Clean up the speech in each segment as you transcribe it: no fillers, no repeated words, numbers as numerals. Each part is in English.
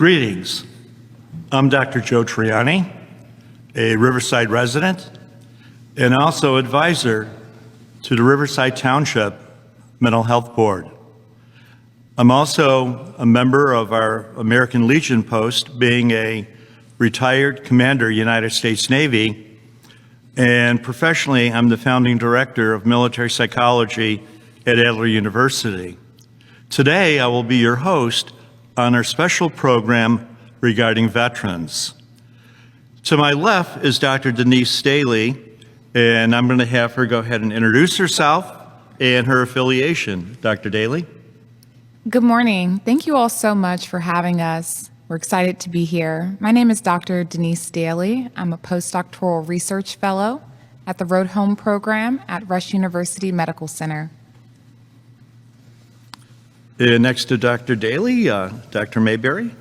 Greetings. I'm Dr. Joe Triani, a Riverside resident and also advisor to the Riverside Township Mental Health Board. I'm also a member of our American Legion post, being a retired commander, United States Navy, and professionally, I'm the founding director of military psychology at Adler University. Today, I will be your host on our special program regarding veterans. To my left is Dr. Denise Staley, and I'm going to have her go ahead and introduce herself and her affiliation. Dr. Daly? Good morning. Thank you all so much for having us. We're excited to be here. My name is Dr. Denise Staley. I'm a postdoctoral research fellow at the Road Home program at Rush University Medical Center. Next to Dr. Daly, Dr. Mayberry.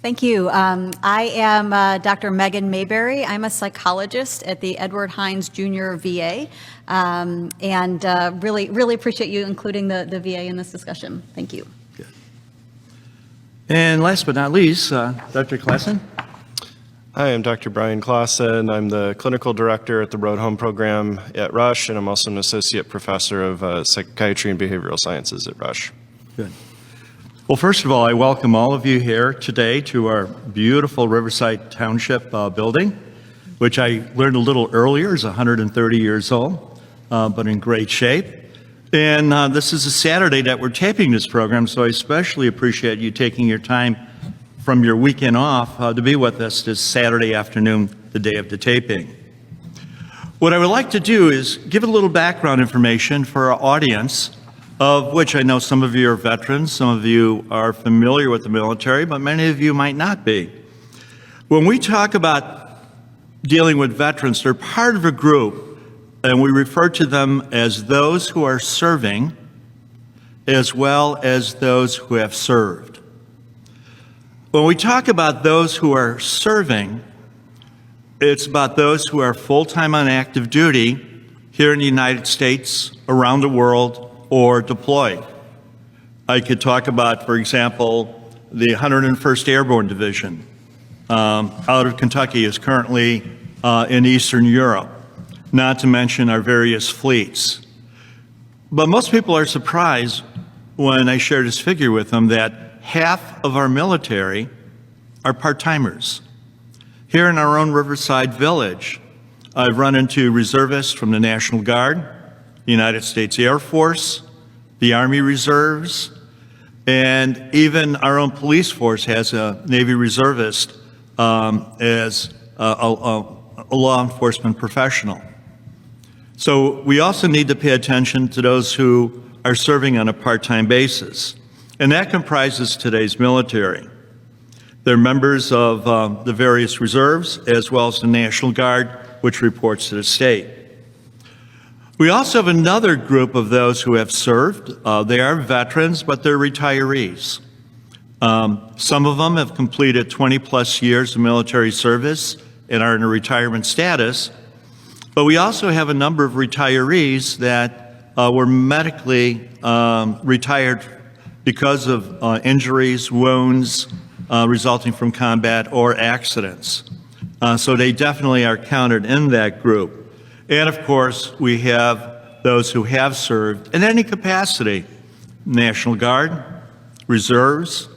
Thank you. I am Dr. Megan Mayberry. I'm a psychologist at the Edward Hines Jr. VA, and really appreciate you including the VA in this discussion. Thank you. Good. And last but not least, Dr. Klassen. Hi, I'm Dr. Brian Klassen. I'm the clinical director at the Road Home program at Rush, and I'm also an associate professor of psychiatry and behavioral sciences at Rush. Good. Well, first of all, I welcome all of you here today to our beautiful Riverside Township building, which I learned a little earlier is 130 years old, but in great shape. And this is a Saturday that we're taping this program, so I especially appreciate you taking your time from your weekend off to be with us this Saturday afternoon, the day of the taping. What I would like to do is give a little background information for our audience, of which I know some of you are veterans, some of you are familiar with the military, but many of you might not be. When we talk about dealing with veterans, they're part of a group, and we refer to them as those who are serving, as well as those who have served. When we talk about those who are serving, it's about those who are full-time on active duty here in the United States, around the world, or deployed. I could talk about, for example, the 101st Airborne Division out of Kentucky is currently in Eastern Europe, not to mention our various fleets. But most people are surprised when I share this figure with them that half of our military are part-timers. Here in our own Riverside Village, I've run into reservists from the National Guard, the United States Air Force, the Army Reserves, and even our own police force has a Navy reservist as a law enforcement professional. So we also need to pay attention to those who are serving on a part-time basis, and that comprises today's military. They're members of the various reserves as well as the National Guard, which reports to the state. We also have another group of those who have served. They are veterans, but they're retirees. Some of them have completed 20 plus years of military service and are in a retirement status. But we also have a number of retirees that were medically retired because of injuries, wounds resulting from combat or accidents. So they definitely are counted in that group. And of course, we have those who have served in any capacity: National Guard, reserves,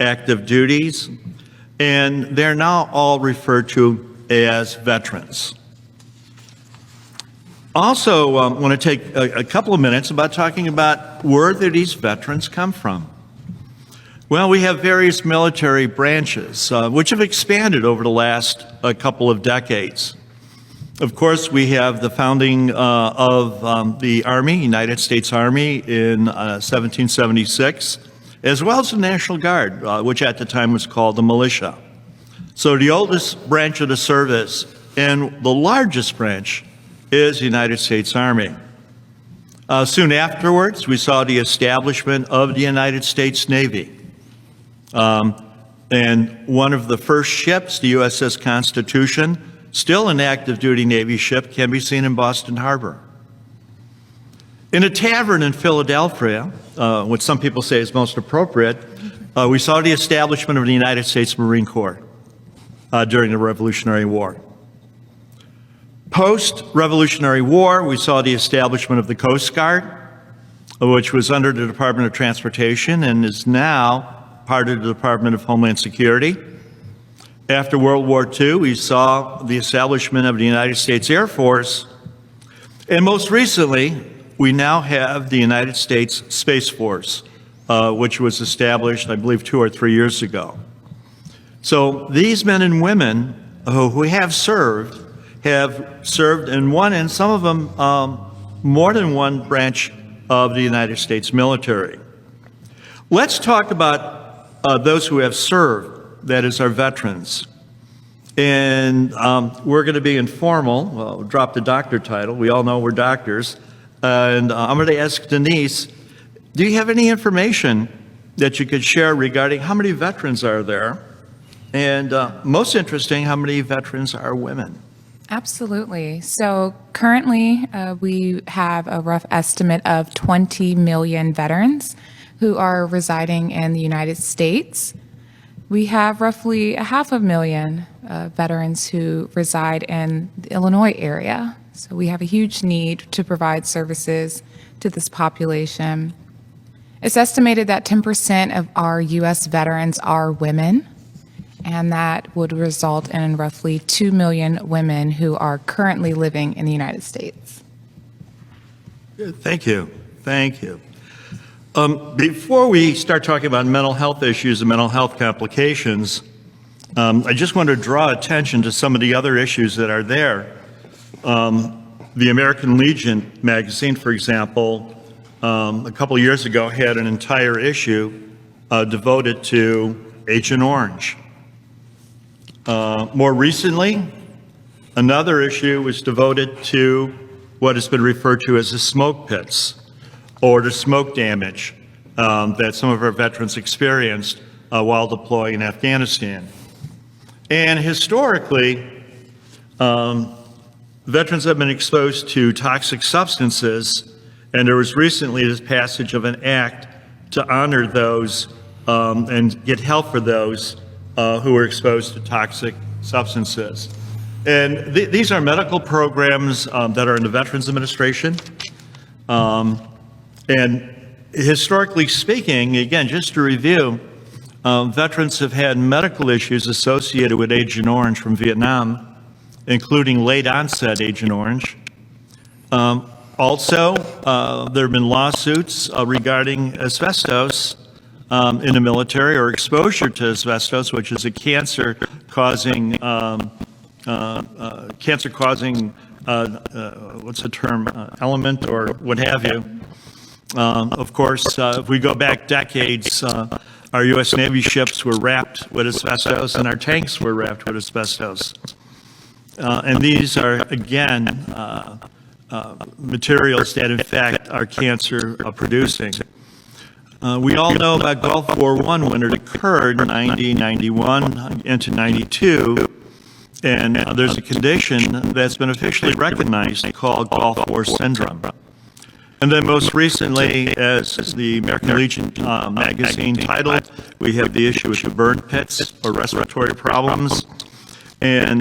active duties, and they're now all referred to as veterans. Also, I want to take a couple of minutes about talking about where did these veterans come from. Well, we have various military branches, which have expanded over the last couple of decades. Of course, we have the founding of the Army, United States Army, in 1776, as well as the National Guard, which at the time was called the militia. So the oldest branch of the service and the largest branch is the United States Army. Soon afterwards, we saw the establishment of the United States Navy. And one of the first ships, the USS Constitution, still an active duty Navy ship, can be seen in Boston Harbor. In a tavern in Philadelphia, which some people say is most appropriate, we saw the establishment of the United States Marine Corps during the Revolutionary War. Post-Revolutionary War, we saw the establishment of the Coast Guard, which was under the Department of Transportation and is now part of the Department of Homeland Security. After World War II, we saw the establishment of the United States Air Force. And most recently, we now have the United States Space Force, which was established, I believe, 2 or 3 years ago. So these men and women who have served in one, and some of them more than one branch of the United States military. Let's talk about those who have served, that is our veterans. And we're going to be informal. Well, drop the doctor title. We all know we're doctors. And I'm going to ask Denise, do you have any information that you could share regarding how many veterans are there? And most interesting, how many veterans are women? Absolutely. So currently, we have a rough estimate of 20 million veterans who are residing in the United States. We have roughly 500,000 veterans who reside in the Illinois area. So we have a huge need to provide services to this population. It's estimated that 10% of our U.S. veterans are women, and that would result in roughly 2 million women who are currently living in the United States. Thank you. Thank you. Before we start talking about mental health issues and mental health complications, I just want to draw attention to some of the other issues that are there. The American Legion magazine, for example, a couple of years ago had an entire issue devoted to Agent Orange. More recently, another issue was devoted to what has been referred to as the smoke pits, or the smoke damage that some of our veterans experienced while deploying in Afghanistan. And historically, veterans have been exposed to toxic substances, and there was recently this passage of an act to honor those and get help for those who were exposed to toxic substances. And these are medical programs that are in the Veterans Administration. And historically speaking, again, just to review, veterans have had medical issues associated with Agent Orange from Vietnam, including late onset Agent Orange. Also, there have been lawsuits regarding asbestos in the military, or exposure to asbestos, which is a cancer-causing what's the term, element or what have you. Of course, if we go back decades, our U.S. Navy ships were wrapped with asbestos and our tanks were wrapped with asbestos. And these are, again, materials that, in fact, are cancer-producing. We all know about Gulf War I when it occurred, 90, 91 into 92. And there's a condition that's been officially recognized called Gulf War Syndrome. And then most recently, as the American Legion magazine titled, we have the issue with the burn pits or respiratory problems. And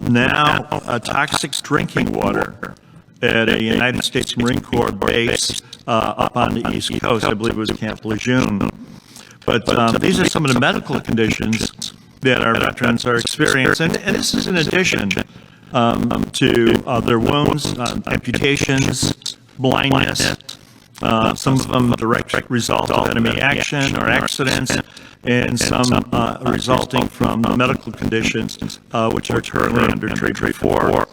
now toxic drinking water at a United States Marine Corps base up on the East Coast. I believe it was Camp Lejeune. But these are some of the medical conditions that our veterans are experiencing. And this is in addition to their wounds, amputations, blindness, some of them direct result of enemy action or accidents, and some resulting from medical conditions which are currently under treatment for.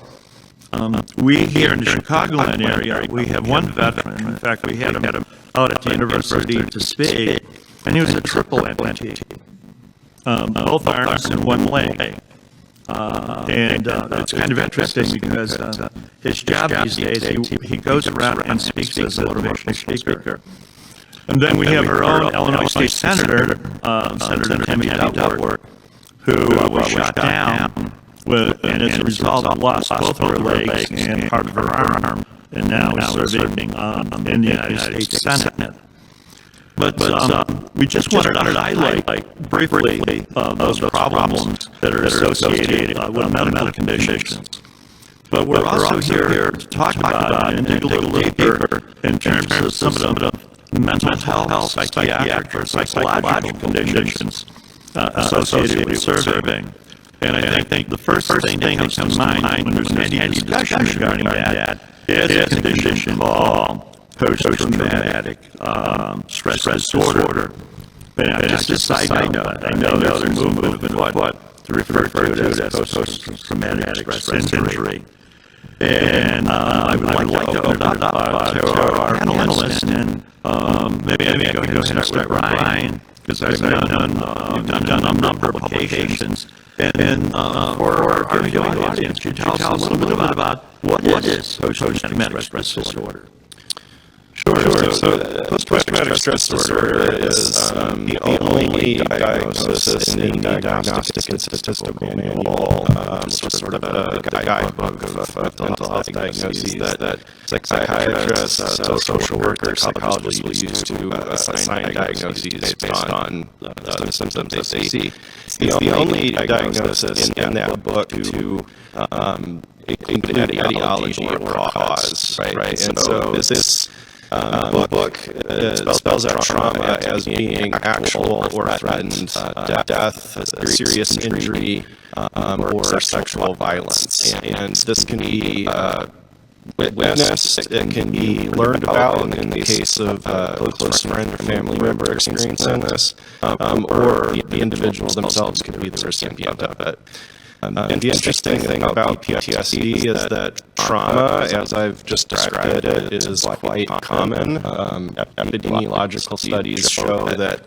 We here in the Chicagoland area, we have one veteran. In fact, we had him out at the university to speak, and he was a triple amputee, both arms and one leg. And it's kind of interesting because his job these days, he goes around and speaks as a motivational speaker. And then we have our own Illinois State Senator, Senator Tammy Duckworth, who was shot down, and as a result lost both of her legs and part of her arm, and now is serving in the United States Senate. But we just wanted to highlight briefly those problems that are associated with medical conditions. But we're also here to talk about and dig a little deeper in terms of some of the mental health, psychiatric, or psychological conditions associated with serving. And I think the first thing that comes to mind when there's any discussion regarding that is a condition called post-traumatic stress disorder. And just a side note, I know there's a movement afoot to refer to it as post-traumatic stress injury. And I would like to open it up to our panelists, and maybe I can go ahead and start with Brian, because I've done a number of publications. And for our viewing audience, could you tell us a little bit about what is post-traumatic stress disorder? Sure. So post-traumatic stress disorder is the only diagnosis in the Diagnostic and Statistical Manual, sort of a guidebook of mental health diagnoses that psychiatrists, social workers, psychologists will use to assign diagnoses based on the symptoms that they see. It's the only diagnosis in that book to include etiology or cause, right? And so this book spells out trauma as being actual or threatened death, a serious injury, or sexual violence. And this can be witnessed, it can be learned about in the case of a close friend or family member experiencing this, or the individual themselves could be the recipient of it. And the interesting thing about PTSD is that trauma, as I've just described it, is quite common. Epidemiological studies show that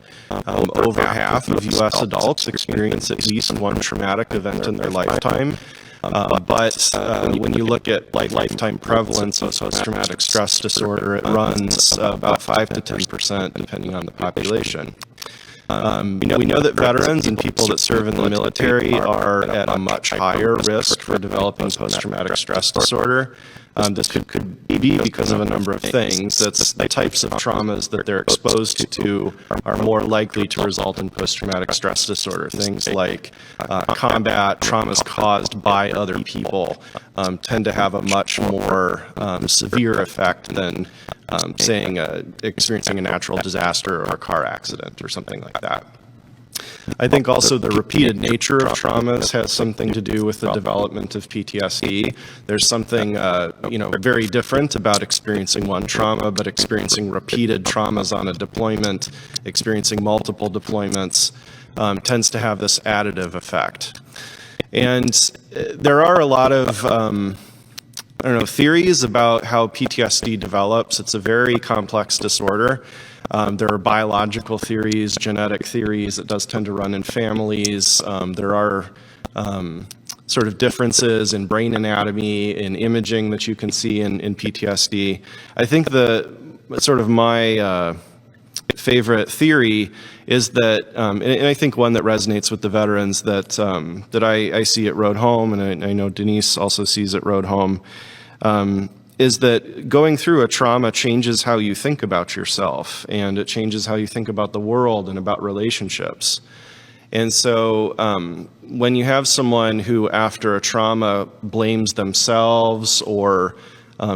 over half of U.S. adults experience at least one traumatic event in their lifetime. But when you look at lifetime prevalence of post-traumatic stress disorder, it runs about 5 to 10%, depending on the population. We know that veterans and people that serve in the military are at a much higher risk for developing post-traumatic stress disorder. This could be because of a number of things. That's the types of traumas that they're exposed to are more likely to result in post-traumatic stress disorder. Things like combat traumas caused by other people tend to have a much more severe effect than experiencing a natural disaster or a car accident or something like that. I think also the repeated nature of traumas has something to do with the development of PTSD. There's something, very different about experiencing one trauma, but experiencing repeated traumas on a deployment, experiencing multiple deployments, tends to have this additive effect. And there are a lot of theories about how PTSD develops. It's a very complex disorder. There are biological theories, genetic theories. It does tend to run in families. There are sort of differences in brain anatomy, in imaging that you can see in PTSD. I think my favorite theory is that, and I think one that resonates with the veterans that I see at Road Home, and I know Denise also sees at Road Home, is that going through a trauma changes how you think about yourself, and it changes how you think about the world and about relationships. And so when you have someone who, after a trauma, blames themselves or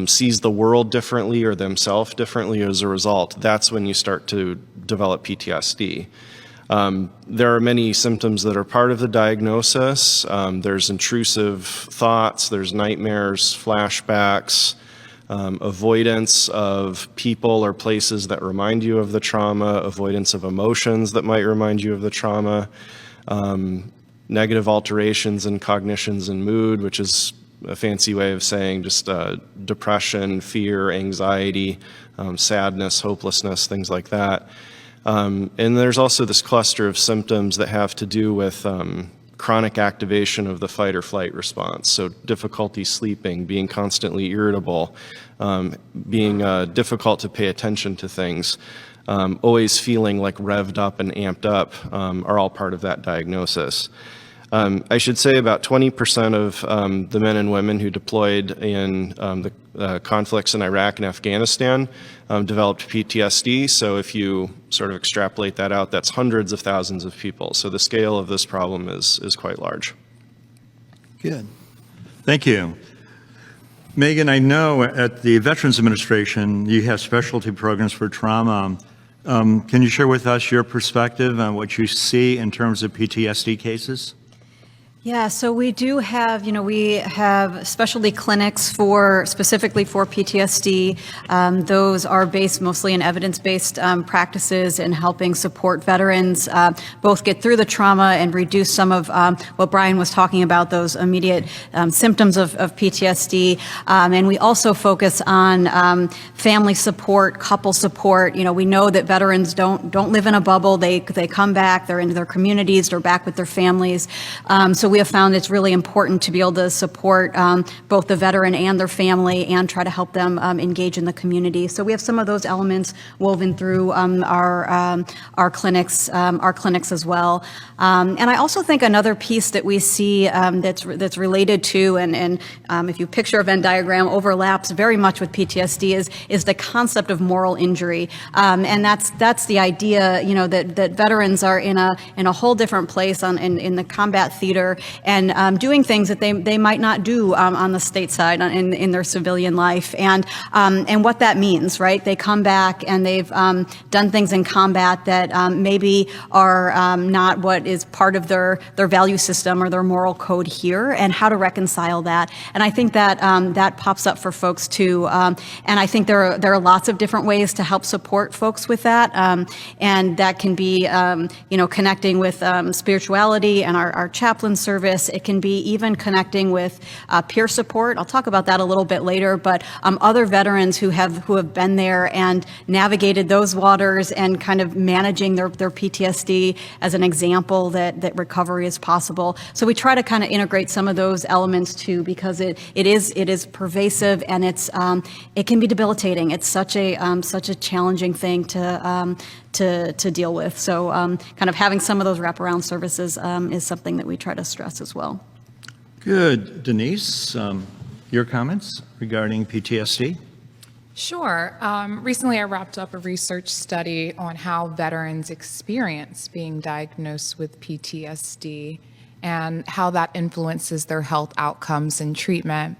sees the world differently or themselves differently as a result, that's when you start to develop PTSD. There are many symptoms that are part of the diagnosis. There's intrusive thoughts, there's nightmares, flashbacks, avoidance of people or places that remind you of the trauma, avoidance of emotions that might remind you of the trauma, negative alterations in cognitions and mood, which is a fancy way of saying just depression, fear, anxiety, sadness, hopelessness, things like that. And there's also this cluster of symptoms that have to do with chronic activation of the fight or flight response. So difficulty sleeping, being constantly irritable, being difficult to pay attention to things, always feeling like revved up and amped up are all part of that diagnosis. I should say about 20% of the men and women who deployed in the conflicts in Iraq and Afghanistan developed PTSD. So if you sort of extrapolate that out, that's hundreds of thousands of people. So the scale of this problem is quite large. Good. Thank you. Megan, I know at the Veterans Administration, you have specialty programs for trauma. Can you share with us your perspective on what you see in terms of PTSD cases? Yeah, so we do have, we have specialty clinics specifically for PTSD. Those are based mostly in evidence-based practices and helping support veterans both get through the trauma and reduce some of what Brian was talking about, those immediate symptoms of PTSD. And we also focus on family support, couple support. We know that veterans don't live in a bubble. They come back, they're in their communities, they're back with their families. So we have found it's really important to be able to support both the veteran and their family and try to help them engage in the community. So we have some of those elements woven through our clinics as well. And I also think another piece that we see that's related to, and if you picture a Venn diagram, overlaps very much with PTSD is the concept of moral injury. And that's the idea, that veterans are in a whole different place in the combat theater and doing things that they might not do on the state side in their civilian life, and what that means, right? They come back and they've done things in combat that maybe are not what is part of their value system or their moral code here, and how to reconcile that. And I think that that pops up for folks too. And I think there are lots of different ways to help support folks with that, and that can be connecting with spirituality and our chaplain service. It can be even connecting with peer support. I'll talk about that a little bit later, but other veterans who have been there and navigated those waters and kind of managing their PTSD as an example that recovery is possible. So we try to kind of integrate some of those elements too, because it is pervasive, and it can be debilitating. It's such a challenging thing to deal with. So kind of having some of those wraparound services is something that we try to stress as well. Good. Denise, your comments regarding PTSD? Sure. Recently, I wrapped up a research study on how veterans experience being diagnosed with PTSD and how that influences their health outcomes and treatment.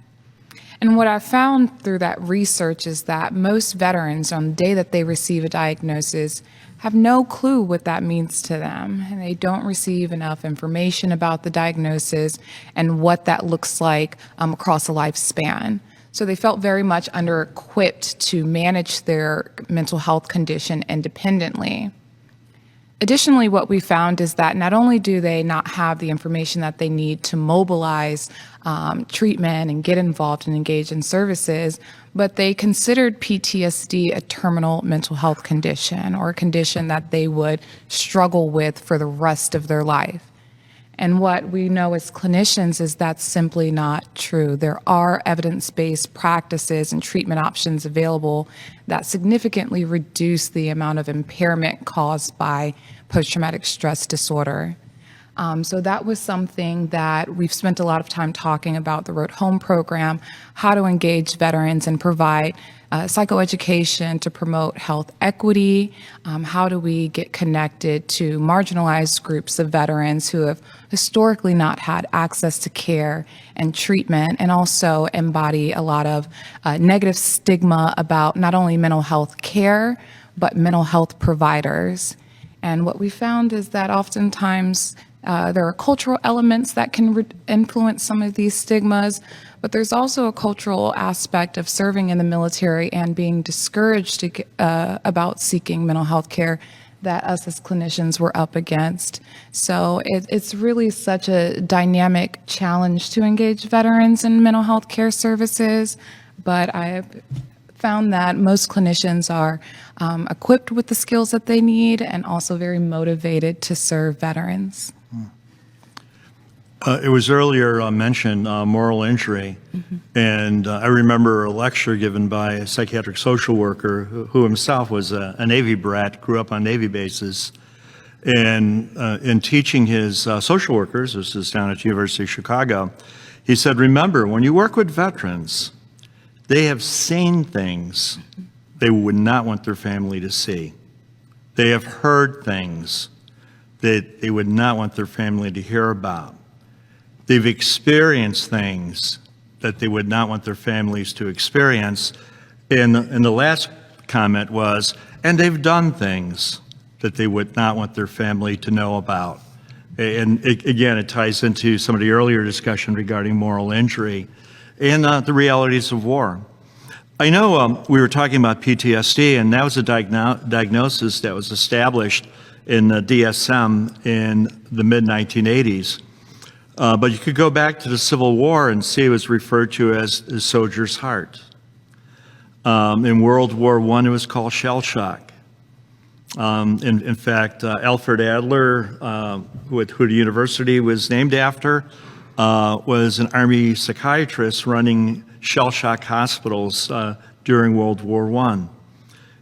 And what I found through that research is that most veterans, on the day that they receive a diagnosis, have no clue what that means to them, and they don't receive enough information about the diagnosis and what that looks like across a lifespan. So they felt very much under-equipped to manage their mental health condition independently. Additionally, what we found is that not only do they not have the information that they need to mobilize treatment and get involved and engage in services, but they considered PTSD a terminal mental health condition, or a condition that they would struggle with for the rest of their life. And what we know as clinicians is that's simply not true. There are evidence-based practices and treatment options available that significantly reduce the amount of impairment caused by post-traumatic stress disorder. So that was something that we've spent a lot of time talking about, the Road Home program, how to engage veterans and provide psychoeducation to promote health equity. How do we get connected to marginalized groups of veterans who have historically not had access to care and treatment, and also embody a lot of negative stigma about not only mental health care, but mental health providers. And what we found is that oftentimes there are cultural elements that can influence some of these stigmas, but there's also a cultural aspect of serving in the military and being discouraged about seeking mental health care that us as clinicians were up against. So it's really such a dynamic challenge to engage veterans in mental health care services, but I have found that most clinicians are equipped with the skills that they need and also very motivated to serve veterans. It was earlier mentioned moral injury, and I remember a lecture given by a psychiatric social worker who himself was a Navy brat, grew up on Navy bases, And in teaching his social workers, this is down at the University of Chicago, he said, remember, when you work with veterans, they have seen things they would not want their family to see. They have heard things that they would not want their family to hear about. They've experienced things that they would not want their families to experience. And the last comment was, and they've done things that they would not want their family to know about. And again, it ties into some of the earlier discussion regarding moral injury and the realities of war. I know we were talking about PTSD, and that was a diagnosis that was established in the DSM in the mid-1980s. But you could go back to the Civil War and see it was referred to as the soldier's heart. In World War I, it was called shell shock. In fact, Alfred Adler, who the university was named after, was an Army psychiatrist running shell shock hospitals during World War I.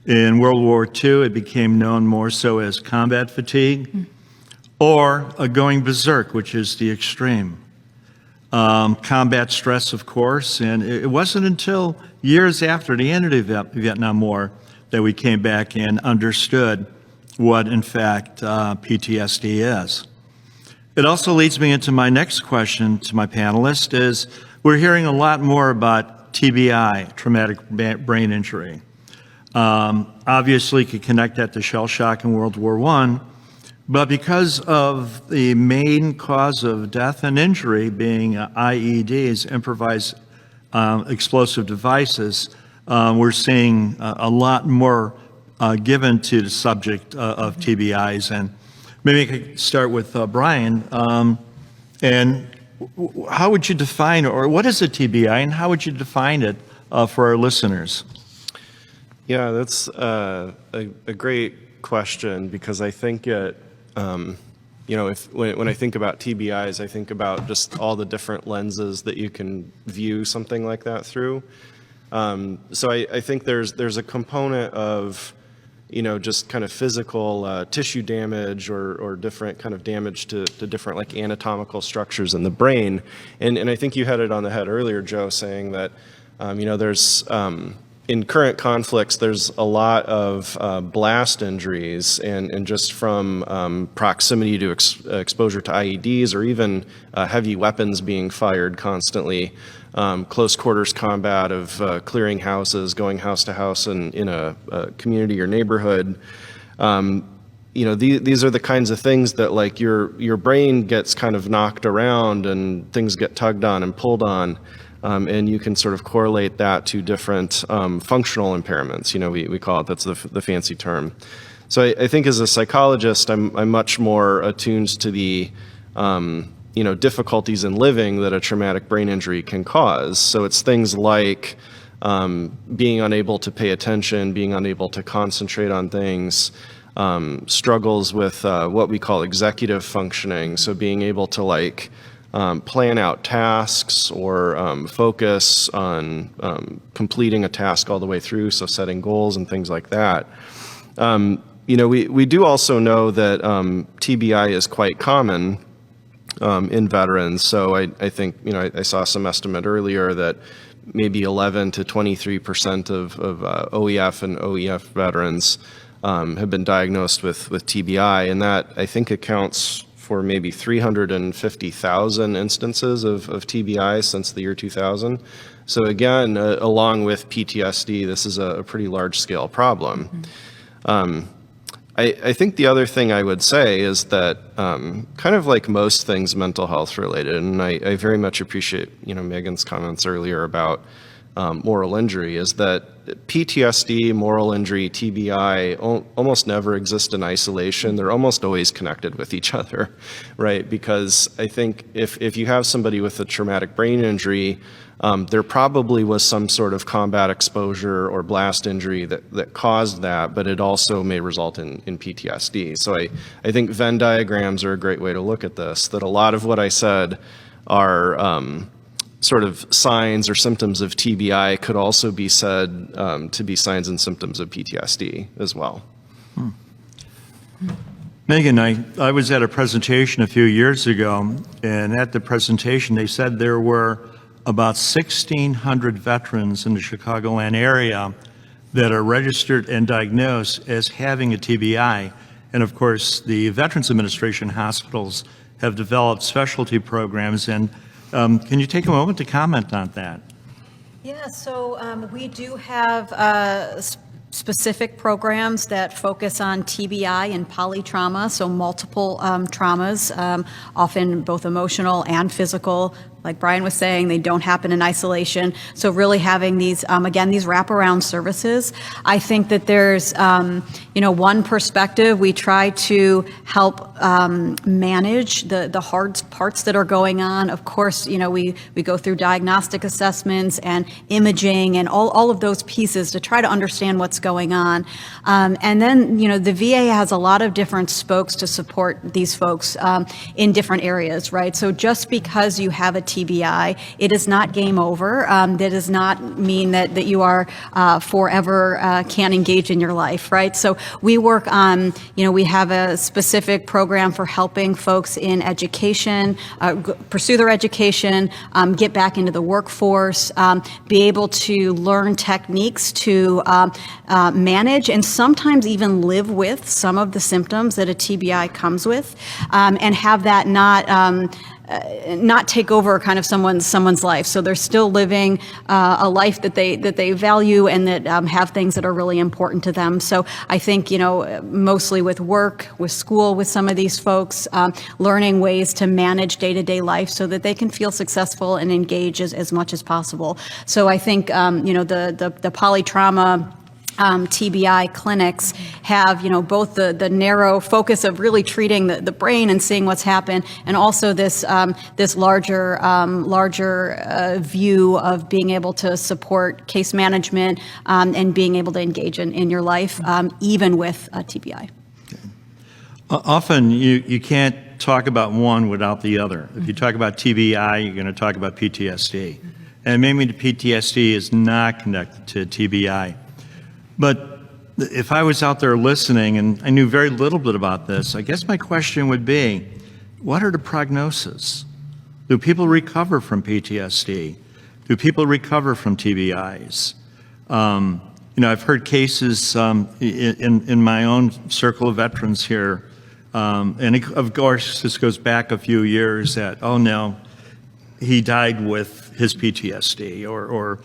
In World War II, it became known more so as combat fatigue or going berserk, which is the extreme. Combat stress, of course, and it wasn't until years after the end of the Vietnam War that we came back and understood what, in fact, PTSD is. It also leads me into my next question to my panelists is, we're hearing a lot more about TBI, traumatic brain injury. Obviously, could connect that to shell shock in World War I, but because of the main cause of death and injury being IEDs, improvised explosive devices, we're seeing a lot more given to the subject of TBIs. And maybe I could start with Brian. And how would you define, or what is a TBI, and how would you define it for our listeners? Yeah, that's a great question, because I think it, when I think about TBIs, I think about just all the different lenses that you can view something like that through. So I think there's a component of, just kind of physical tissue damage or different kind of damage to different like anatomical structures in the brain. And I think you had it on the head earlier, Joe, saying that, there's, in current conflicts, there's a lot of blast injuries and just from proximity to exposure to IEDs or even heavy weapons being fired constantly. Close quarters combat of clearing houses, going house to house in a community or neighborhood. These are the kinds of things that like your brain gets kind of knocked around and things get tugged on and pulled on. And you can sort of correlate that to different functional impairments. We call it, that's the fancy term. So I think as a psychologist, I'm much more attuned to the difficulties in living that a traumatic brain injury can cause. So it's things like being unable to pay attention, being unable to concentrate on things, struggles with what we call executive functioning. So being able to plan out tasks or focus on completing a task all the way through, so setting goals and things like that. We do also know that TBI is quite common in veterans. So I think, I saw some estimate earlier that maybe 11 to 23% of OEF and OEF veterans have been diagnosed with TBI, and that I think accounts for maybe 350,000 instances of TBI since the year 2000. So again, along with PTSD, this is a pretty large-scale problem. I think the other thing I would say is that kind of like most things mental health related, and I very much appreciate Megan's comments earlier about moral injury, is that PTSD, moral injury, TBI almost never exist in isolation. They're almost always connected with each other, right? Because I think if you have somebody with a traumatic brain injury, there probably was some sort of combat exposure or blast injury that caused that, but it also may result in PTSD. So I think Venn diagrams are a great way to look at this, that a lot of what I said are sort of signs or symptoms of TBI could also be said to be signs and symptoms of PTSD as well. Megan, I was at a presentation a few years ago, and at the presentation, they said there were about 1,600 veterans in the Chicagoland area that are registered and diagnosed as having a TBI. And of course, the Veterans Administration hospitals have developed specialty programs. And can you take a moment to comment on that? Yeah, so we do have specific programs that focus on TBI and polytrauma, so multiple traumas, often both emotional and physical. Like Brian was saying, they don't happen in isolation. So really having these, again, these wraparound services. I think that there's, one perspective. We try to help manage the hard parts that are going on. Of course, we go through diagnostic assessments and imaging and all of those pieces to try to understand what's going on. And then, the VA has a lot of different spokes to support these folks in different areas, right? So just because you have a TBI, it is not game over. That does not mean that you are forever can't engage in your life, right? So we work on, we have a specific program for helping folks in education, pursue their education, get back into the workforce, be able to learn techniques to manage and sometimes even live with some of the symptoms that a TBI comes with, and have that not take over kind of someone's life. So they're still living a life that they value and that have things that are really important to them. So I think, mostly with work, with school, with some of these folks, learning ways to manage day-to-day life so that they can feel successful and engage as much as possible. So I think, the polytrauma TBI clinics have, both the narrow focus of really treating the brain and seeing what's happened, and also this larger view of being able to support case management and being able to engage in your life, even with a TBI. Often you can't talk about one without the other. If you talk about TBI, you're going to talk about PTSD. And maybe the PTSD is not connected to TBI. But if I was out there listening and I knew very little bit about this, I guess my question would be, what are the prognoses? Do people recover from PTSD? Do people recover from TBIs? I've heard cases in my own circle of veterans here, and of course this goes back a few years that, oh no, he died with his PTSD, or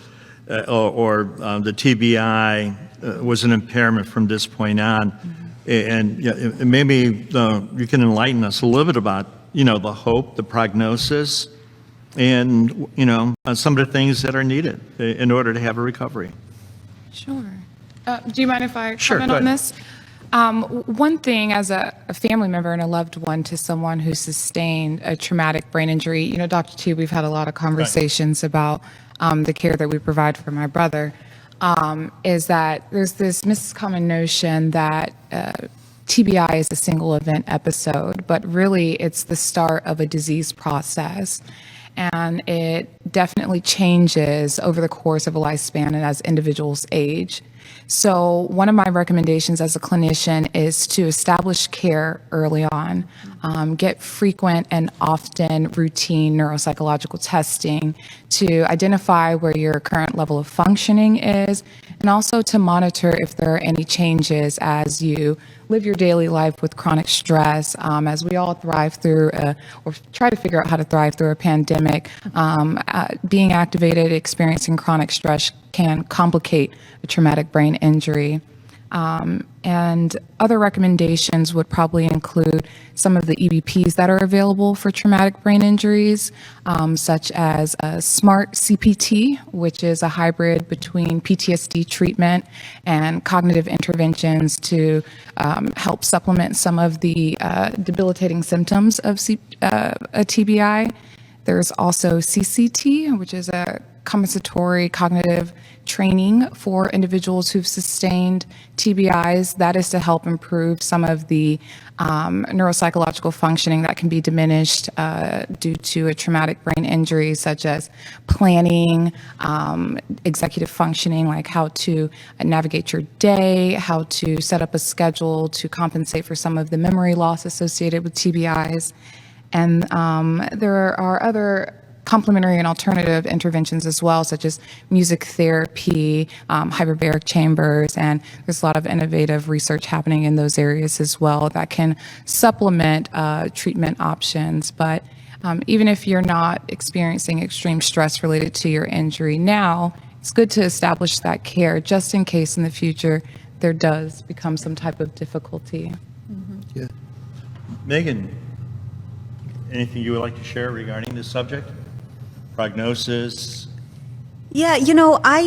the TBI was an impairment from this point on. And maybe you can enlighten us a little bit about, the hope, the prognosis, and, some of the things that are needed in order to have a recovery. Sure. Do you mind if I Sure, comment go on ahead. this? One thing as a family member and a loved one to someone who sustained a traumatic brain injury, Dr. T, we've had a lot of conversations about the care that we provide for my brother, is that there's this miscommon notion that TBI is a single event episode, but really it's the start of a disease process. And it definitely changes over the course of a lifespan and as individuals age. So one of my recommendations as a clinician is to establish care early on, get frequent and often routine neuropsychological testing to identify where your current level of functioning is, and also to monitor if there are any changes as you live your daily life with chronic stress, as we all thrive through, or try to figure out how to thrive through a pandemic. Being activated, experiencing chronic stress can complicate a traumatic brain injury. And other recommendations would probably include some of the EBPs that are available for traumatic brain injuries, such as SMART CPT, which is a hybrid between PTSD treatment and cognitive interventions to help supplement some of the debilitating symptoms of a TBI. There's also CCT, which is a compensatory cognitive training for individuals who've sustained TBIs. That is to help improve some of the neuropsychological functioning that can be diminished due to a traumatic brain injury, such as planning, executive functioning, like how to navigate your day, how to set up a schedule to compensate for some of the memory loss associated with TBIs. And there are other complementary and alternative interventions as well, such as music therapy, hyperbaric chambers, and there's a lot of innovative research happening in those areas as well that can supplement treatment options. But even if you're not experiencing extreme stress related to your injury now, it's good to establish that care just in case in the future there does become some type of difficulty. Yeah. Megan, anything you would like to share regarding this subject? Prognosis? Yeah, I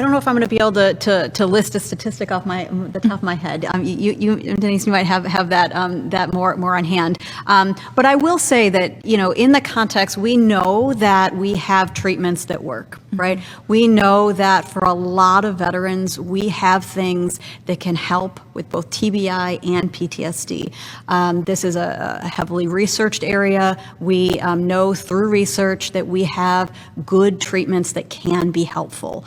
don't know if I'm going to be able to list a statistic off the top of my head. You Denise, you might have that more on hand. But I will say that, in the context, we know that we have treatments that work, right? We know that for a lot of veterans, we have things that can help with both TBI and PTSD. This is a heavily researched area. We know through research that we have good treatments that can be helpful.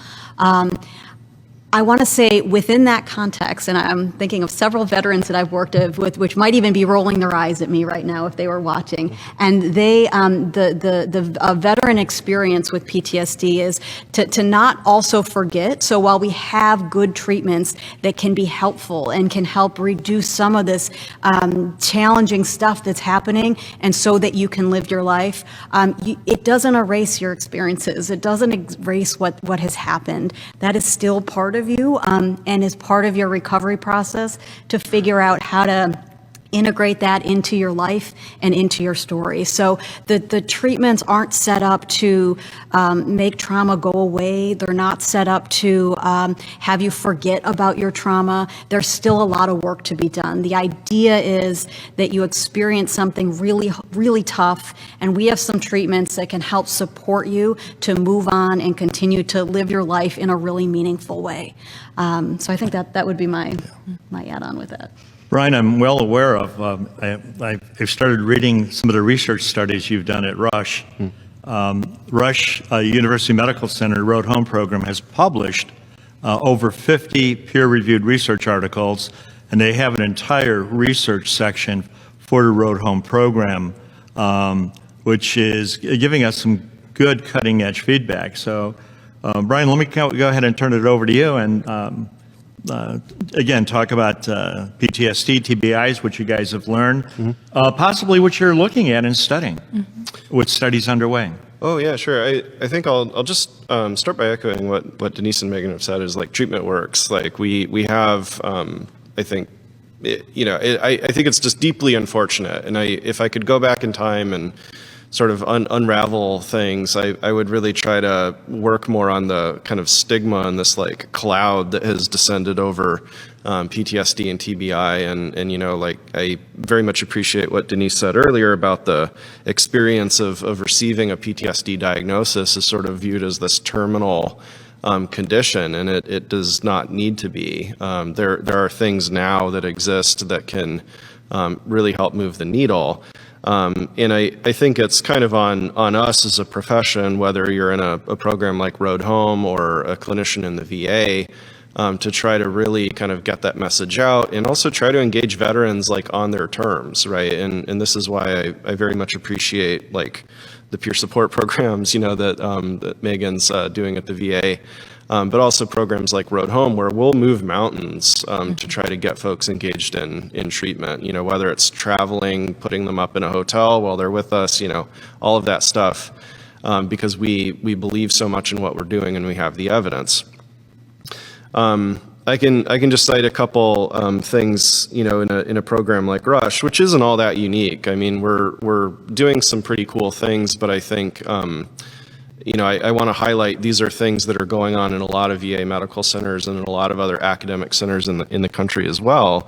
I want to say within that context, and I'm thinking of several veterans that I've worked with, which might even be rolling their eyes at me right now if they were watching. And they, the veteran experience with PTSD is to not also forget. So while we have good treatments that can be helpful and can help reduce some of this challenging stuff that's happening, and so that you can live your life, it doesn't erase your experiences. It doesn't erase what has happened. That is still part of you and is part of your recovery process to figure out how to integrate that into your life and into your story. So the treatments aren't set up to make trauma go away. They're not set up to have you forget about your trauma. There's still a lot of work to be done. The idea is that you experience something really, really tough, and we have some treatments that can help support you to move on and continue to live your life in a really meaningful way. So I think that would be my add-on with that. Brian, I'm well aware of, I've started reading some of the research studies you've done at Rush. Rush University Medical Center Road Home program has published over 50 peer-reviewed research articles, and they have an entire research section for the Road Home program, which is giving us some good cutting-edge feedback. So, Brian, let me go ahead and turn it over to you and again, talk about PTSD, TBIs, what you guys have learned, possibly what you're looking at and studying, with studies underway. Oh yeah, sure. I think I'll just start by echoing what Denise and Megan have said. Is like treatment works. Like we have, I think, I think it's just deeply unfortunate. And if I could go back in time and sort of unravel things, I would really try to work more on the kind of stigma and this like cloud that has descended over PTSD and TBI. And like I very much appreciate what Denise said earlier about the experience of receiving a PTSD diagnosis is sort of viewed as this terminal condition, and it does not need to be. There are things now that exist that can really help move the needle. And I think it's kind of on us as a profession, whether you're in a program like Road Home or a clinician in the VA, to try to really kind of get that message out and also try to engage veterans like on their terms, right? And this is why I very much appreciate like the peer support programs, that Megan's doing at the VA. But also programs like Road Home, where we'll move mountains to try to get folks engaged in treatment, whether it's traveling, putting them up in a hotel while they're with us, all of that stuff, because we believe so much in what we're doing and we have the evidence. I can just cite a couple things, in a program like Rush, which isn't all that unique. I mean, we're doing some pretty cool things, but I think I want to highlight these are things that are going on in a lot of VA medical centers and in a lot of other academic centers in the country as well.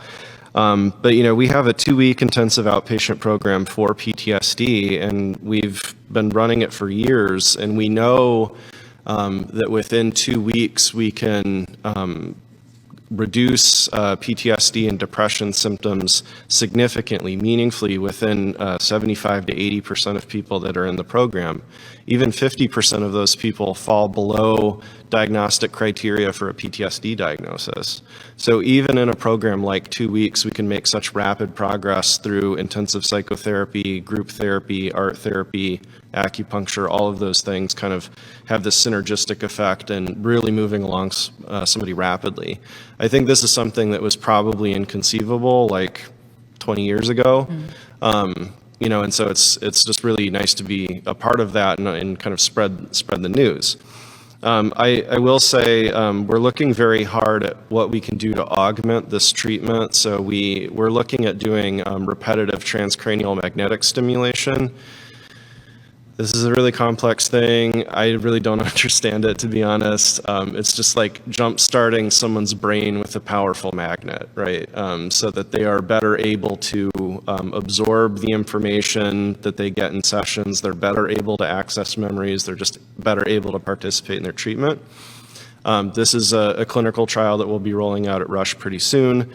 But, we have a 2-week intensive outpatient program for PTSD, and we've been running it for years, and we know that within 2 weeks we can reduce PTSD and depression symptoms significantly, meaningfully within 75 to 80% of people that are in the program. Even 50% of those people fall below diagnostic criteria for a PTSD diagnosis. So even in a program like 2 weeks, we can make such rapid progress through intensive psychotherapy, group therapy, art therapy, acupuncture, all of those things kind of have this synergistic effect and really moving along somebody rapidly. I think this is something that was probably inconceivable like 20 years ago. And so it's just really nice to be a part of that and kind of spread the news. I will say we're looking very hard at what we can do to augment this treatment. So we're looking at doing repetitive transcranial magnetic stimulation. This is a really complex thing. I really don't understand it, to be honest. It's just like jump-starting someone's brain with a powerful magnet, right? So that they are better able to absorb the information that they get in sessions. They're better able to access memories. They're just better able to participate in their treatment. This is a clinical trial that we'll be rolling out at Rush pretty soon.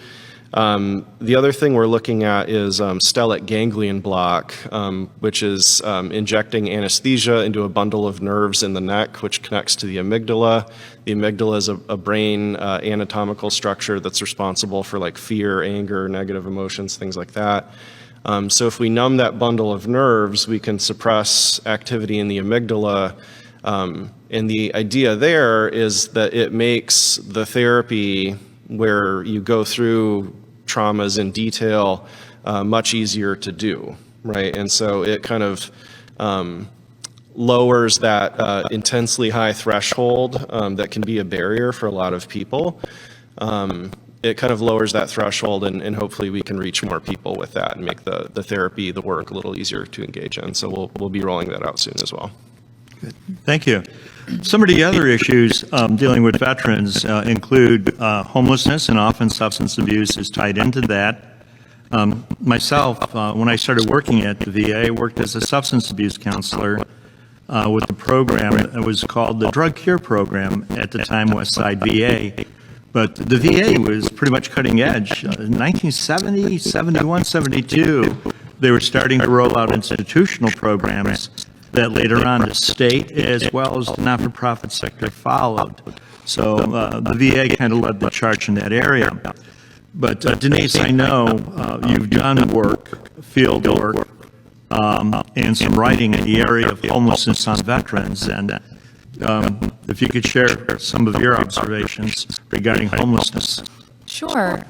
The other thing we're looking at is stellate ganglion block, which is injecting anesthesia into a bundle of nerves in the neck, which connects to the amygdala. The amygdala is a brain anatomical structure that's responsible for like fear, anger, negative emotions, things like that. So if we numb that bundle of nerves, we can suppress activity in the amygdala. And the idea there is that it makes the therapy where you go through traumas in detail much easier to do, right? And so it kind of lowers that intensely high threshold that can be a barrier for a lot of people. It kind of lowers that threshold, and hopefully we can reach more people with that and make the therapy, the work a little easier to engage in. So we'll be rolling that out soon as well. Good. Thank you. Some of the other issues dealing with veterans include homelessness, and often substance abuse is tied into that. Myself, when I started working at the VA, I worked as a substance abuse counselor with the program that was called the Drug Cure Program, at the time Westside VA. But the VA was pretty much cutting edge. In 1970, 71, 72, they were starting to roll out institutional programs that later on the state as well as the not-for-profit sector followed. So the VA kind of led the charge in that area. But Denise, I know you've done field work, and some writing in the area of homelessness on veterans. And if you could share some of your observations regarding homelessness. Sure.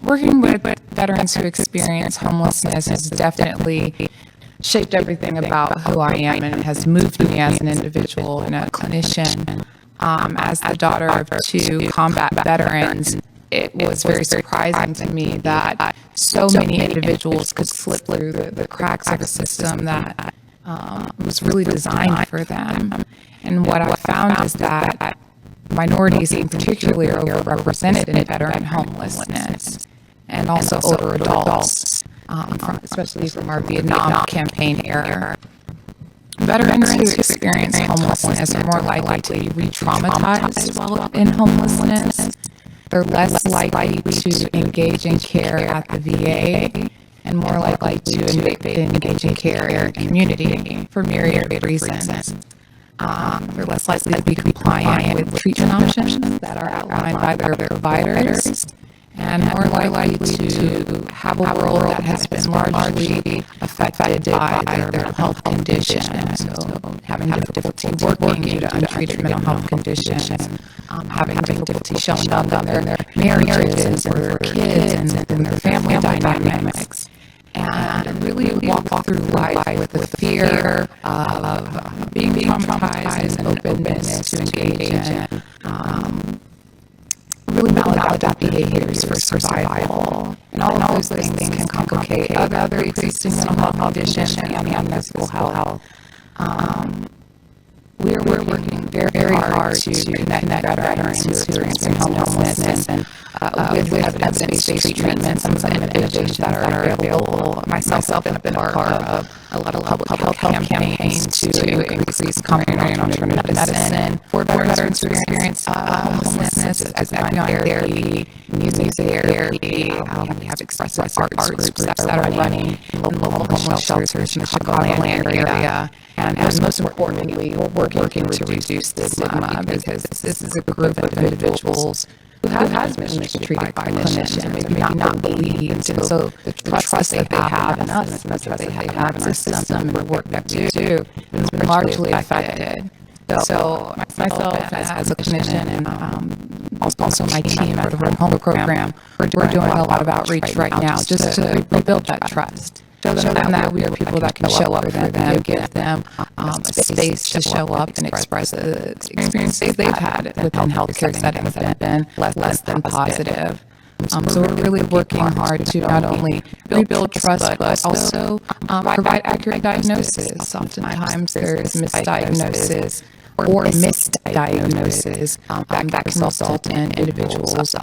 Working with veterans who experience homelessness has definitely shaped everything about who I am, and it has moved me as an individual and a clinician. As the daughter of 2 combat veterans, it was very surprising to me that so many individuals could slip through the cracks of a system that was really designed for them. And what I found is that minorities in particular are overrepresented in veteran homelessness, and also older adults. Especially from our Vietnam campaign era. Veterans who experience homelessness are more likely to be re-traumatized while in homelessness. They're less likely to engage in care at the VA, and more likely to engage in care in the community for myriad reasons. They're less likely to be compliant with treatment options that are outlined by their providers, and more likely to have a world that has been largely affected by their mental health conditions. So having difficulty working due to untreated mental health conditions, having difficulty showing up in their marriages or their kids and in their family dynamics. And really walk through life with the fear of being traumatized and openness to engage in really maladaptive behaviors for survival. And all of those things can complicate other existing mental health conditions and physical health. we're working very hard to connect veterans who are experiencing homelessness and with evidence-based treatments and some innovations that are available. Myself have been a part of a lot of public health campaigns to increase complementary and alternative medicine for veterans who experience homelessness, as therapy, music therapy. We have expressive arts groups that are running in local homeless shelters in the Chicagoland area. And most importantly, we're working to reduce the stigma because this is a group of individuals who has been mistreated by clinicians and maybe not believed. And so the trust that they have in us and the trust that they have in our system and the work that we do has been largely affected. So myself as a clinician and also my team at the Road Home program, we're doing a lot of outreach right now just to rebuild that trust. Show them that we are people that can show up for them, give them a space to show up and express the experiences they've had within healthcare settings that have been less than positive. So we're really working hard to not only rebuild trust, but also provide accurate diagnosis. Oftentimes there's misdiagnosis or misdiagnosis that can result in individuals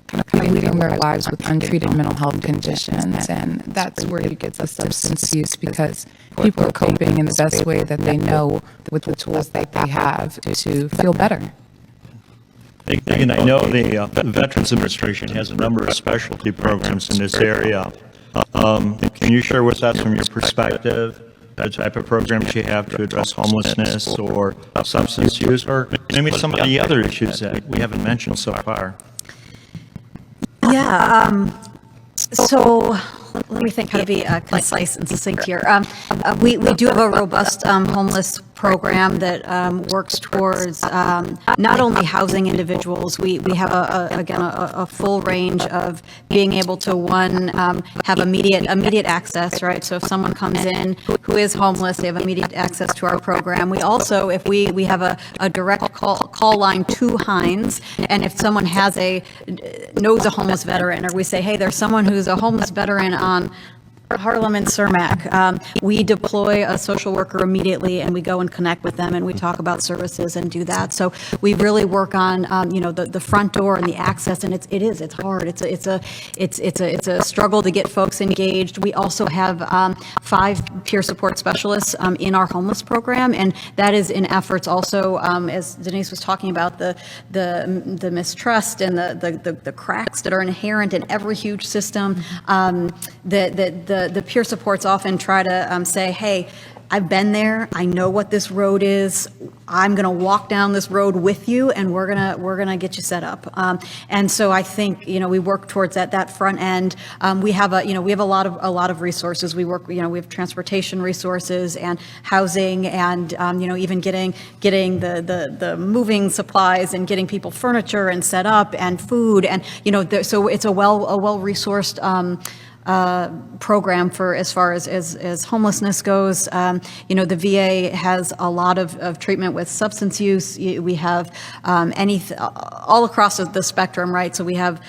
kind of leading their lives with untreated mental health conditions, and that's where you get the substance use because people are coping in the best way that they know with the tools that they have to feel better. And I know the Veterans Administration has a number of specialty programs in this area. Can you share with us from your perspective the type of programs you have to address homelessness or substance use, or maybe some of the other issues that we haven't mentioned so far? Yeah, so let me think how to be concise and succinct here. We do have a robust homeless program that works towards not only housing individuals. We have a full range of being able to have immediate access, right? So if someone comes in who is homeless, they have immediate access to our program. We also, if we have a direct call line to Hines, and if someone knows a homeless veteran, or we say, hey, there's someone who's a homeless veteran on Harlem and Cermak, we deploy a social worker immediately, and we go and connect with them, and we talk about services and do that. So we really work on, the front door and the access, and it's hard. It's a struggle to get folks engaged. We also have 5 peer support specialists in our homeless program, and that is in efforts also, as Denise was talking about, the mistrust and the cracks that are inherent in every huge system. The peer supports often try to say, hey, I've been there. I know what this road is. I'm going to walk down this road with you, and we're gonna get you set up. And so I think we work towards that front end. We have a lot of resources. We work. We have transportation resources and housing, and even getting the moving supplies and getting people furniture and set up and food, and so it's a well resourced program for as far as homelessness goes. The VA has a lot of treatment with substance use. We have all across the spectrum, right? So we have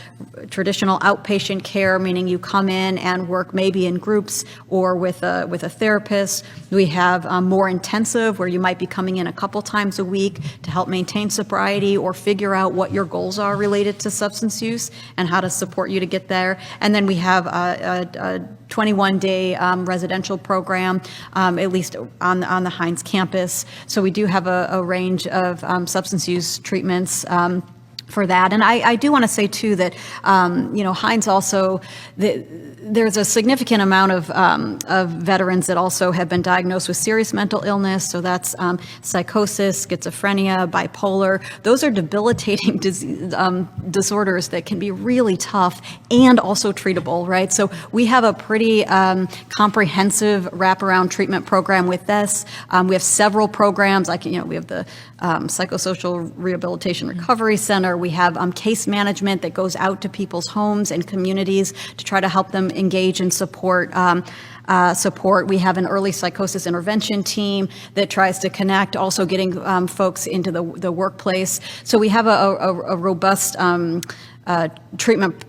traditional outpatient care, meaning you come in and work maybe in groups or with a therapist. We have more intensive, where you might be coming in a couple times a week to help maintain sobriety or figure out what your goals are related to substance use and how to support you to get there. And then we have a 21-day residential program, at least on the Hines campus. So we do have a range of substance use treatments for that. And I do want to say, too, that, Hines also, there's a significant amount of veterans that also have been diagnosed with serious mental illness. So that's psychosis, schizophrenia, bipolar. Those are debilitating disorders that can be really tough and also treatable, right? So we have a pretty comprehensive wraparound treatment program with this. We have several programs, like, we have the Psychosocial Rehabilitation Recovery Center. We have case management that goes out to people's homes and communities to try to help them engage and support. We have an early psychosis intervention team that tries to connect, also getting folks into the workplace. So we have a robust treatment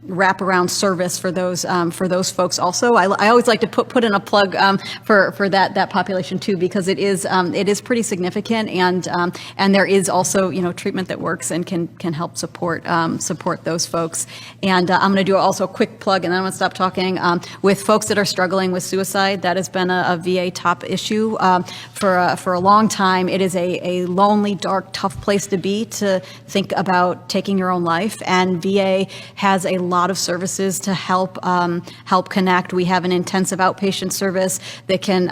wraparound service for those folks also. I always like to put in a plug for that population too, because it is pretty significant, and there is also, you know, treatment that works and can help support those folks. And I'm going to do also a quick plug, and then I'm going to stop talking. With folks that are struggling with suicide, that has been a VA top issue for a long time. It is a lonely, dark, tough place to be, to think about taking your own life, and VA has a lot of services to help connect. We have an intensive outpatient service that can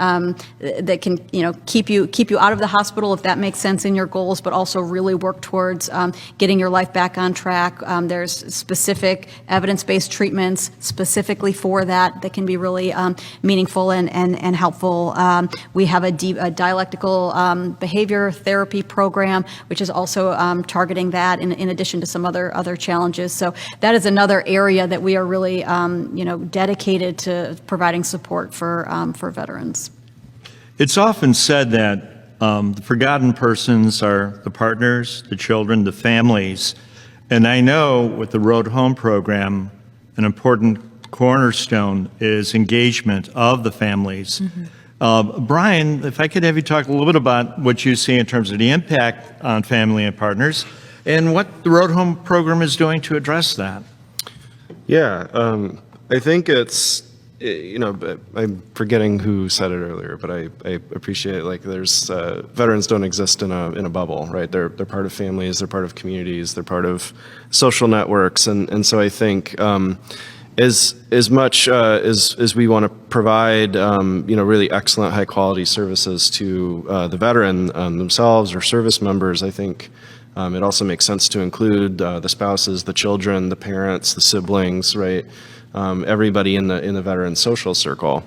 you know, keep you out of the hospital if that makes sense in your goals, but also really work towards getting your life back on track. There's specific evidence-based treatments specifically for that can be really meaningful and helpful. We have a dialectical behavior therapy program, which is also targeting that in addition to some other challenges. So that is another area that we are really dedicated to providing support for veterans. It's often said that the forgotten persons are the partners, the children, the families. And I know with the Road Home program, an important cornerstone is engagement of the families. Brian, if I could have you talk a little bit about what you see in terms of the impact on family and partners and what the Road Home program is doing to address that. Yeah, I think it's, you know, I'm forgetting who said it earlier, but I appreciate, like, there's veterans don't exist in a bubble, right? They're part of families, they're part of communities, they're part of social networks, and so I think as much as we want to provide really excellent high quality services to the veteran themselves or service members, I think it also makes sense to include the spouses, the children, the parents, the siblings, right? Everybody in the veteran social circle.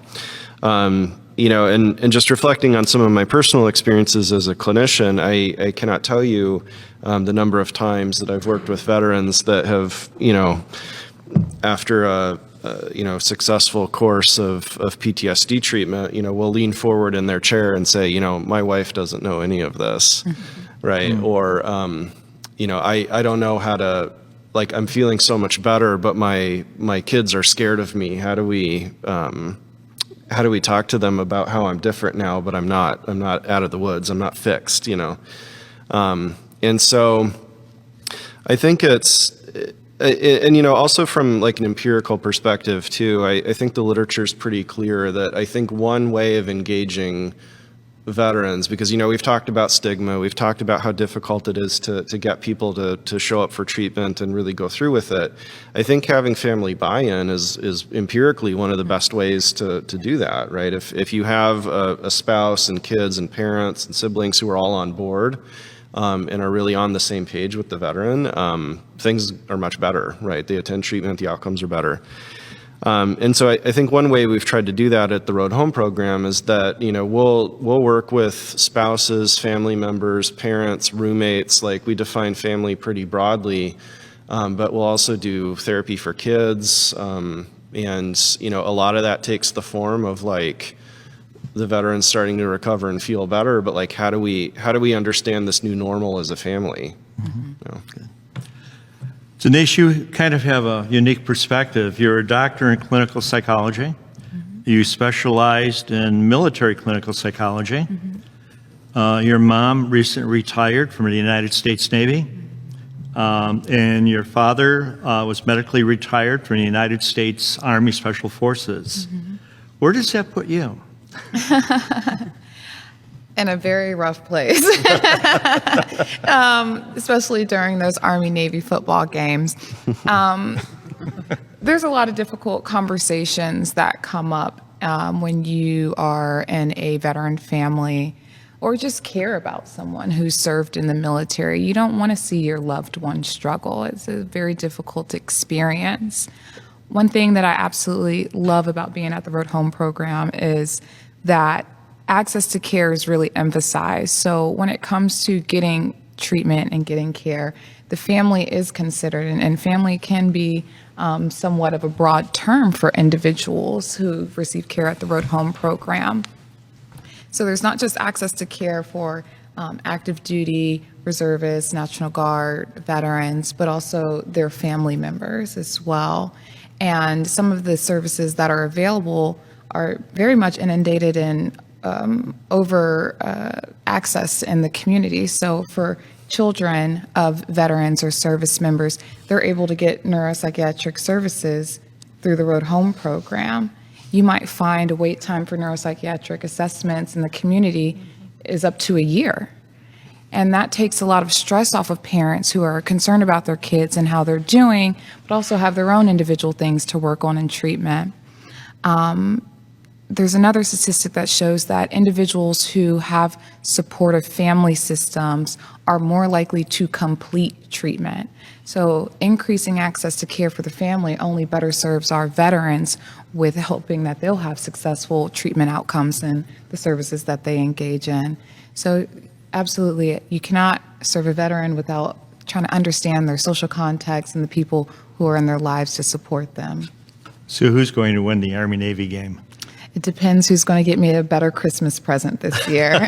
And just reflecting on some of my personal experiences as a clinician, I cannot tell you the number of times that I've worked with veterans that have, after a successful course of PTSD treatment, will lean forward in their chair and say, my wife doesn't know any of this, right? Or, I don't know how to, like, I'm feeling so much better, but my kids are scared of me. How do we talk to them about how I'm different now, but I'm not out of the woods. I'm not fixed, and so I think it's, and also from like an empirical perspective too, I think the literature is pretty clear that I think one way of engaging veterans, because we've talked about stigma, we've talked about how difficult it is to get people to show up for treatment and really go through with it. I think having family buy-in is empirically one of the best ways to do that, right? If you have a spouse and kids and parents and siblings who are all on board and are really on the same page with the veteran, things are much better, right? They attend treatment, the outcomes are better. And so I think one way we've tried to do that at the Road Home program is that, we'll work with spouses, family members, parents, roommates, like we define family pretty broadly, but we'll also do therapy for kids. And, a lot of that takes the form of like the veterans starting to recover and feel better, but like, how do we understand this new normal as a family? Denise, you kind of have a unique perspective. You're a doctor in clinical psychology. You specialized in military clinical psychology. Your mom recently retired from the United States Navy. And your father was medically retired from the United States Army Special Forces. Where does that put you? In a very rough place, especially during those Army-Navy football games. There's a lot of difficult conversations that come up when you are in a veteran family or just care about someone who served in the military. You don't want to see your loved one struggle. It's a very difficult experience. One thing that I absolutely love about being at the Road Home program is that access to care is really emphasized. So when it comes to getting treatment and getting care, the family is considered, and family can be somewhat of a broad term for individuals who receive care at the Road Home program. So there's not just access to care for active duty reservists, National Guard, veterans, but also their family members as well. And some of the services that are available are very much inundated in access in the community. So for children of veterans or service members, they're able to get neuropsychiatric services through the Road Home program. You might find a wait time for neuropsychiatric assessments in the community is up to a year. And that takes a lot of stress off of parents who are concerned about their kids and how they're doing, but also have their own individual things to work on in treatment. There's another statistic that shows that individuals who have supportive family systems are more likely to complete treatment. So increasing access to care for the family only better serves our veterans with helping that they'll have successful treatment outcomes and the services that they engage in. So absolutely, you cannot serve a veteran without trying to understand their social context and the people who are in their lives to support them. So who's going to win the Army-Navy game? It depends who's going to get me a better Christmas present this year.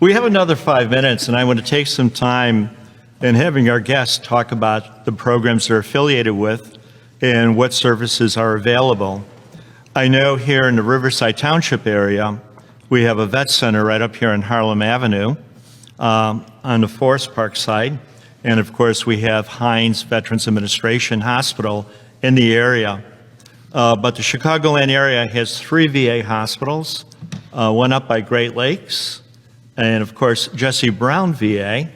We have another 5 minutes, and I want to take some time in having our guests talk about the programs they're affiliated with and what services are available. I know here in the Riverside Township area, we have a vet center right up here on Harlem Avenue on the Forest Park side. And of course, we have Hines Veterans Administration Hospital in the area. But the Chicagoland area has 3 VA hospitals, one up by Great Lakes, and of course, Jesse Brown VA.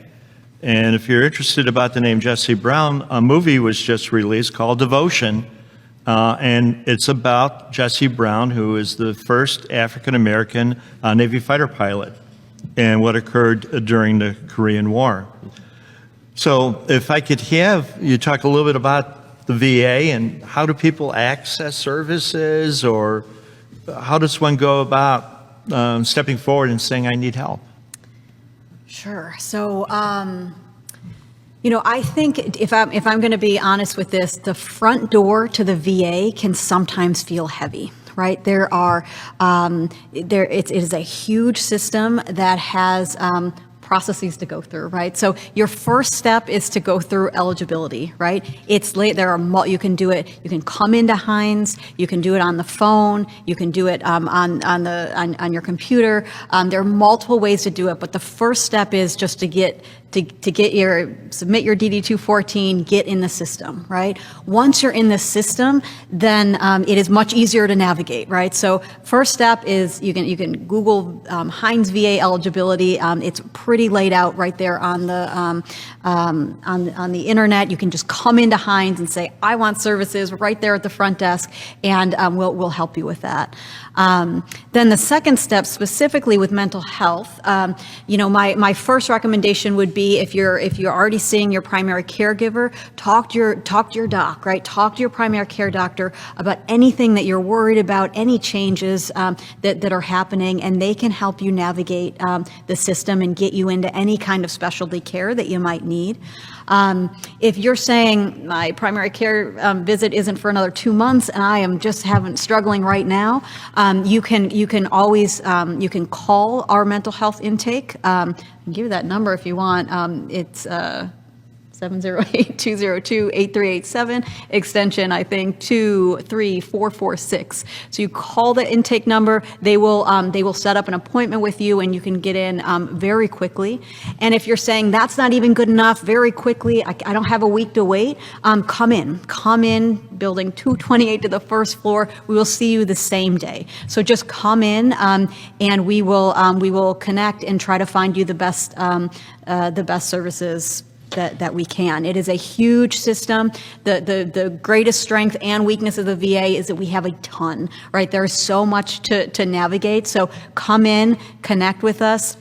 And if you're interested about the name Jesse Brown, a movie was just released called Devotion, and it's about Jesse Brown, who is the first African-American Navy fighter pilot, and what occurred during the Korean War. So if I could have you talk a little bit about the VA and how do people access services, or how does one go about stepping forward and saying, I need help? Sure. So, I think if I'm going to be honest with this, the front door to the VA can sometimes feel heavy. Right? It is a huge system that has processes to go through, right? So your first step is to go through eligibility, right? It's late. You can do it. You can come into Hines. You can do it on the phone. You can do it on your computer. There are multiple ways to do it, but the first step is just to submit your DD-214, get in the system, right? Once you're in the system, then it is much easier to navigate, right? So first step is you can Google Hines VA eligibility. It's pretty laid out right there on the internet. You can just come into Hines and say, I want services, right there at the front desk, and we'll help you with that. Then the second step, specifically with mental health, my first recommendation would be if you're already seeing your primary caregiver, talk to your doc, right? Talk to your primary care doctor about anything that you're worried about, any changes that are happening, and they can help you navigate the system and get you into any kind of specialty care that you might need. If you're saying my primary care visit isn't for another 2 months and I am just struggling right now, you can always call our mental health intake. I'll give you that number if you want. It's 708-202-8387, extension, I think, 23446. So you call the intake number, they will set up an appointment with you, and you can get in very quickly. And if you're saying that's not even good enough, very quickly, I don't have a week to wait, come in, building 228 to the first floor. We will see you the same day. So just come in, and we will connect and try to find you the best services that we can. It is a huge system. The greatest strength and weakness of the VA is that we have a ton, right? There's so much to navigate. So come in, connect with us,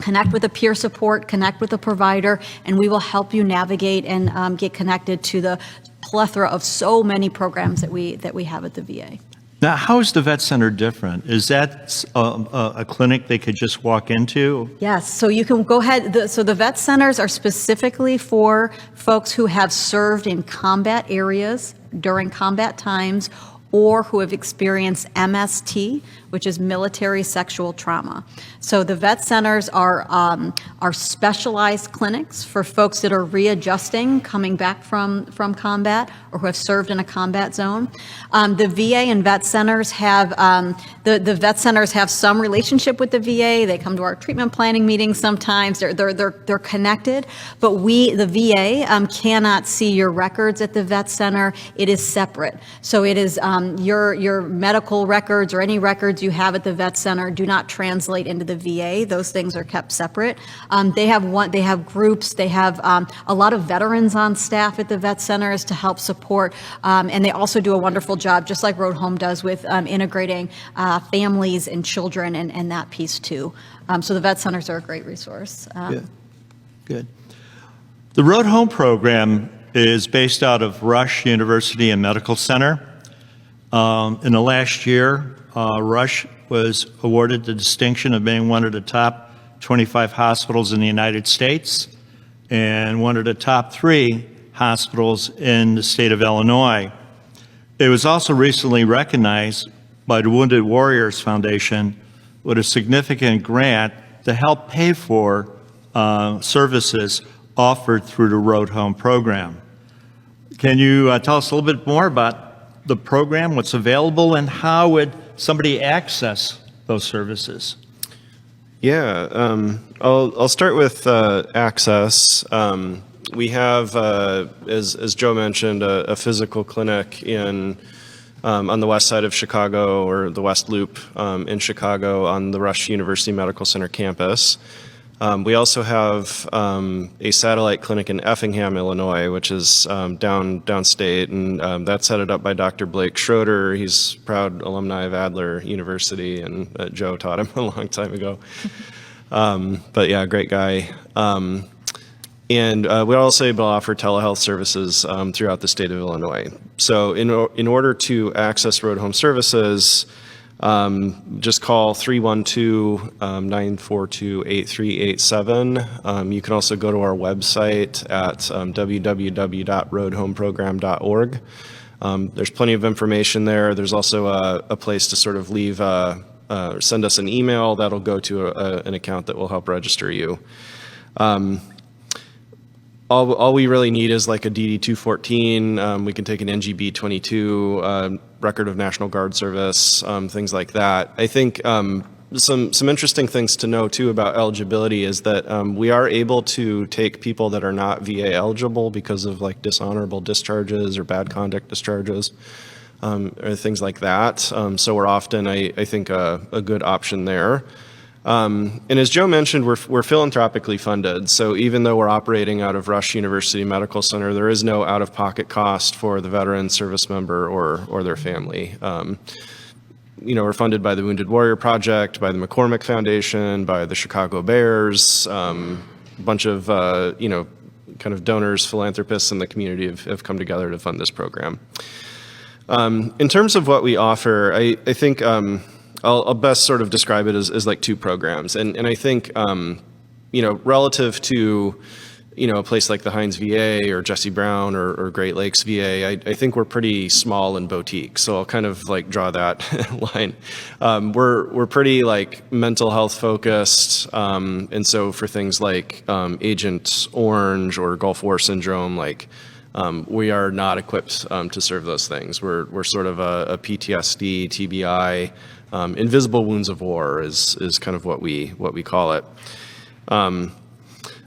connect with a peer support, connect with a provider, and we will help you navigate and get connected to the plethora of so many programs that we have at the VA. Now, how is the vet center different? Is that a clinic they could just walk into? Yes, so you can go ahead. So the vet centers are specifically for folks who have served in combat areas during combat times, or who have experienced MST, which is military sexual trauma. So the vet centers are specialized clinics for folks that are readjusting, coming back from combat, or who have served in a combat zone. The VA and vet centers have, the vet centers have some relationship with the VA. They come to our treatment planning meetings sometimes. They're connected, but the VA cannot see your records at the vet center. It is separate. So it is your medical records or any records you have at the vet center do not translate into the VA. Those things are kept separate. They have groups. They have a lot of veterans on staff at the vet centers to help support, and they also do a wonderful job, just like Road Home does, with integrating families and children and that piece too. So the vet centers are a great resource. Good. The Road Home program is based out of Rush University and Medical Center. In the last year, Rush was awarded the distinction of being one of the top 25 hospitals in the United States and one of the top 3 hospitals in the state of Illinois. It was also recently recognized by the Wounded Warriors Foundation with a significant grant to help pay for services offered through the Road Home program. Can you tell us a little bit more about the program, what's available, and how would somebody access those services? Yeah, I'll start with access. We have, as Joe mentioned, a physical clinic on the west side of Chicago, or the West Loop in Chicago, on the Rush University Medical Center campus. We also have a satellite clinic in Effingham, Illinois, which is downstate, and that's headed up by Dr. Blake Schroeder. He's proud alumni of Adler University, and Joe taught him a long time ago. But yeah, great guy. And we're also able to offer telehealth services throughout the state of Illinois. So in order to access Road Home services, just call 312-942-8387. You can also go to our website at www.roadhomeprogram.org. There's plenty of information there. There's also a place to sort of send us an email that'll go to an account that will help register you. All we really need is like a DD-214. We can take an NGB-22, record of National Guard service, things like that. I think some interesting things to know too about eligibility is that we are able to take people that are not VA eligible because of like dishonorable discharges or bad conduct discharges, or things like that. So we're often, I think, a good option there. And as Joe mentioned, we're philanthropically funded. So even though we're operating out of Rush University Medical Center, there is no out-of-pocket cost for the veteran, service member, or their family. We're funded by the Wounded Warrior Project, by the McCormick Foundation, by the Chicago Bears, a bunch of, kind of donors, philanthropists in the community have come together to fund this program. In terms of what we offer, I think I'll best sort of describe it as like 2 programs. And I think, relative to, a place like the Hines VA or Jesse Brown or Great Lakes VA, I think we're pretty small and boutique. So I'll kind of like draw that line. We're pretty like mental health focused. And so for things like Agent Orange or Gulf War Syndrome, like we are not equipped to serve those things. We're sort of a PTSD, TBI, invisible wounds of war is kind of what we call it.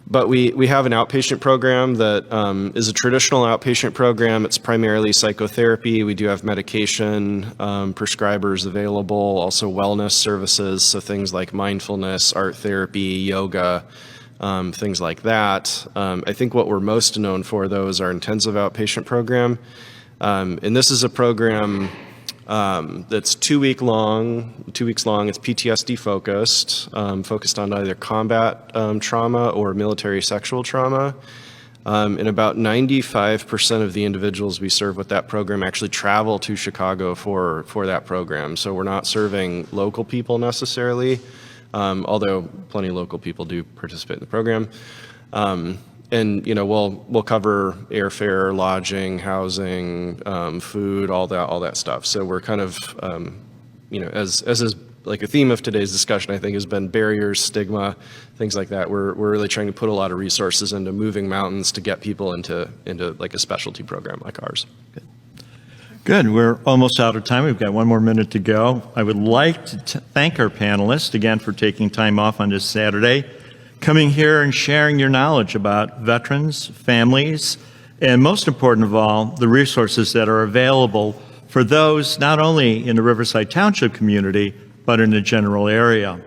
But we have an outpatient program that is a traditional outpatient program. It's primarily psychotherapy. We do have medication prescribers available, also wellness services, so things like mindfulness, art therapy, yoga, things like that. I think what we're most known for, though, is our intensive outpatient program. And this is a program that's 2 weeks long. It's PTSD focused, focused on either combat trauma or military sexual trauma. And about 95% of the individuals we serve with that program actually travel to Chicago for that program. So we're not serving local people necessarily, although plenty of local people do participate in the program. And, we'll cover airfare, lodging, housing, food, all that stuff. So we're kind of, as is like a theme of today's discussion, I think, has been barriers, stigma, things like that. We're really trying to put a lot of resources into moving mountains to get people into like a specialty program like ours. Good. We're almost out of time. We've got one more minute to go. I would like to thank our panelists again for taking time off on this Saturday, coming here and sharing your knowledge about veterans, families, and most important of all, the resources that are available for those not only in the Riverside Township community, but in the general area.